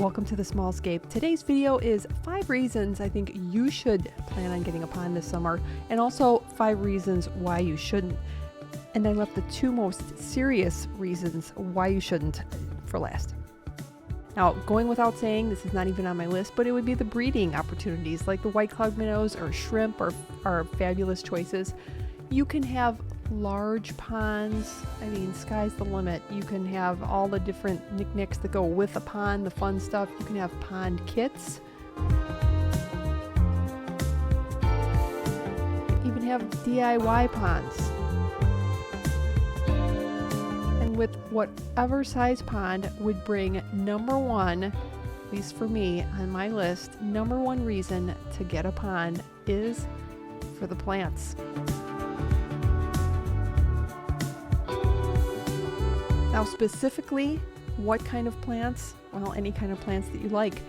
welcome to the Small Scape. Today's video is 5 reasons I think you should plan on getting a pond this summer, and also 5 reasons why you shouldn't. And I left the 2 most serious reasons why you shouldn't for last. Now, going without saying, this is not even on my list, but it would be the breeding opportunities, like the white cloud minnows or shrimp are fabulous choices. You can have large ponds. I mean, sky's the limit. You can have all the different knickknacks that go with a pond, the fun stuff. You can have pond kits. Even have DIY ponds. And with whatever size pond would bring number 1, at least for me on my list, number 1 reason to get a pond is for the plants. Now, specifically, what kind of plants? Well, any kind of plants that you like.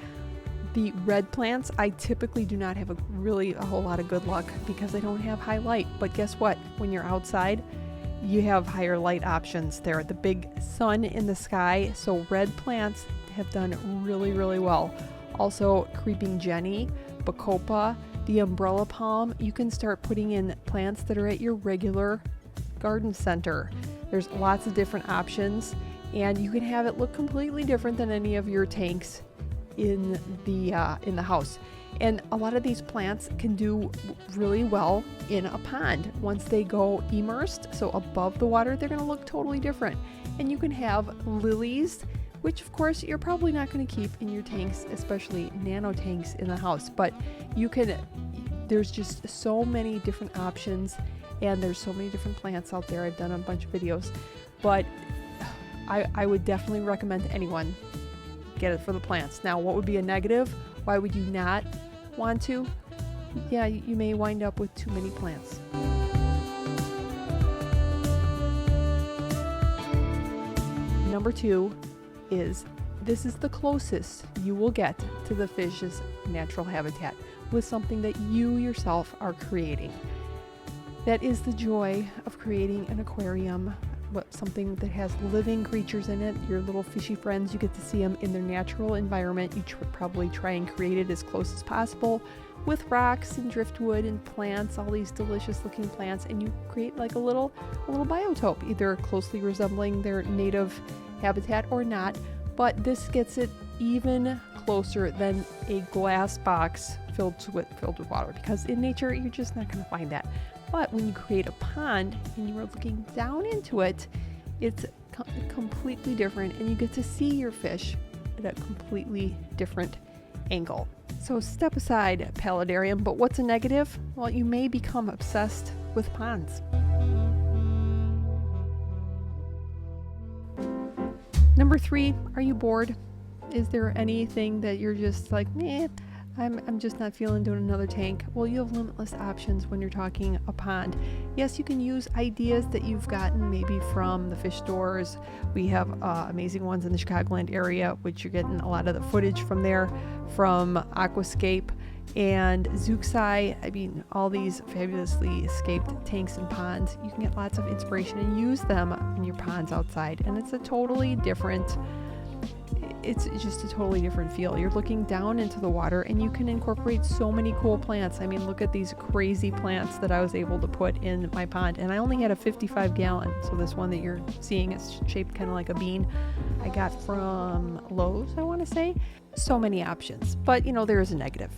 The red plants, I typically do not have a whole lot of good luck because I don't have high light. But guess what? When you're outside, you have higher light options there. The big sun in the sky. So red plants have done really, really well. Also, creeping jenny, bacopa, the umbrella palm. You can start putting in plants that are at your regular garden center. There's lots of different options, and you can have it look completely different than any of your tanks in the house. And a lot of these plants can do really well in a pond. Once they go immersed, so above the water, they're going to look totally different. And you can have lilies, which of course you're probably not going to keep in your tanks, especially nano tanks in the house. But you can. There's just so many different options. And there's so many different plants out there. I've done a bunch of videos, but I would definitely recommend to anyone get it for the plants. Now, what would be a negative? Why would you not want to? Yeah, you may wind up with too many plants. Number 2 is this is the closest you will get to the fish's natural habitat with something that you yourself are creating. That is the joy of creating an aquarium, something that has living creatures in it. Your little fishy friends, you get to see them in their natural environment. You probably try and create it as close as possible with rocks and driftwood and plants, all these delicious looking plants, and you create like a little biotope, either closely resembling their native habitat or not. But this gets it even closer than a glass box filled with water, because in nature you're just not going to find that. But when you create a pond and you are looking down into it, it's completely different, and you get to see your fish at a completely different angle. So step aside, paludarium, but what's a negative? Well, you may become obsessed with ponds. Number 3, are you bored? Is there anything that you're just like, I'm just not feeling doing another tank? Well, you have limitless options when you're talking a pond. Yes, you can use ideas that you've gotten maybe from the fish stores. We have amazing ones in the Chicagoland area, which you're getting a lot of the footage from there, from Aquascape and Zeuxi. I mean, all these fabulously escaped tanks and ponds. You can get lots of inspiration and use them in your ponds outside. And it's just a totally different feel. You're looking down into the water and you can incorporate so many cool plants. I mean, look at these crazy plants that I was able to put in my pond. And I only had a 55 gallon. So this one that you're seeing is shaped kind of like a bean. I got from Lowe's, I want to say. So many options. But, there is a negative.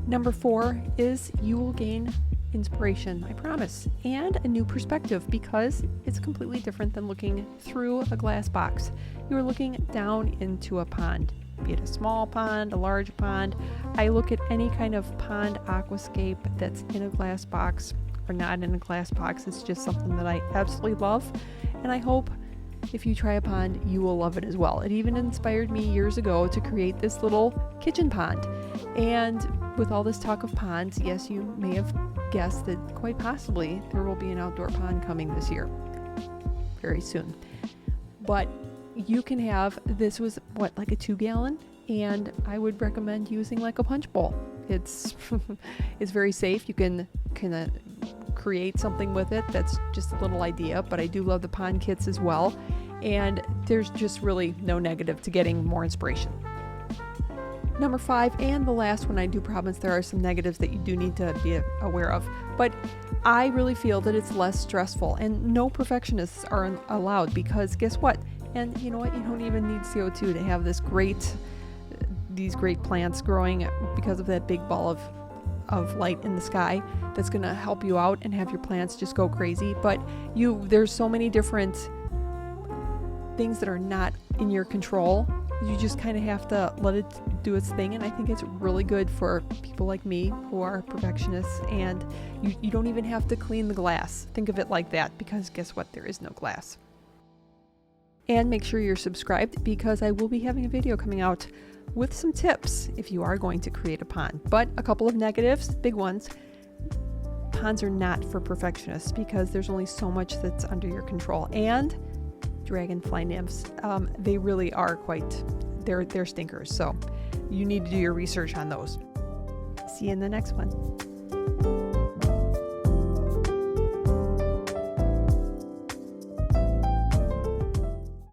Number 4 is you will gain inspiration, I promise, and a new perspective, because it's completely different than looking through a glass box. You're looking down into a pond, be it a small pond, a large pond. I look at any kind of pond aquascape that's in a glass box or not in a glass box. It's just something that I absolutely love, and I hope if you try a pond, you will love it as well. It even inspired me years ago to create this little kitchen pond. And with all this talk of ponds, yes, you may have guessed that quite possibly there will be an outdoor pond coming this year, very soon. But you can have, this was like a 2 gallon, and I would recommend using like a punch bowl. It's it's very safe. You can create something with it. That's just a little idea, but I do love the pond kits as well. And there's just really no negative to getting more inspiration. Number 5, and the last one, I do promise there are some negatives that you do need to be aware of, but I really feel that it's less stressful, and no perfectionists are allowed, because guess what? And you know what? You don't even need CO2 to have these great plants growing, because of that big ball of light in the sky that's going to help you out and have your plants just go crazy. But there's so many different things that are not in your control. You just kind of have to let it do its thing, and I think it's really good for people like me who are perfectionists, and you don't even have to clean the glass. Think of it like that, because guess what? There is no glass. And make sure you're subscribed, because I will be having a video coming out with some tips if you are going to create a pond. But a couple of negatives, big ones. Ponds are not for perfectionists, because there's only so much that's under your control. And dragonfly nymphs, they really are they're stinkers. So you need to do your research on those. See you in the next one.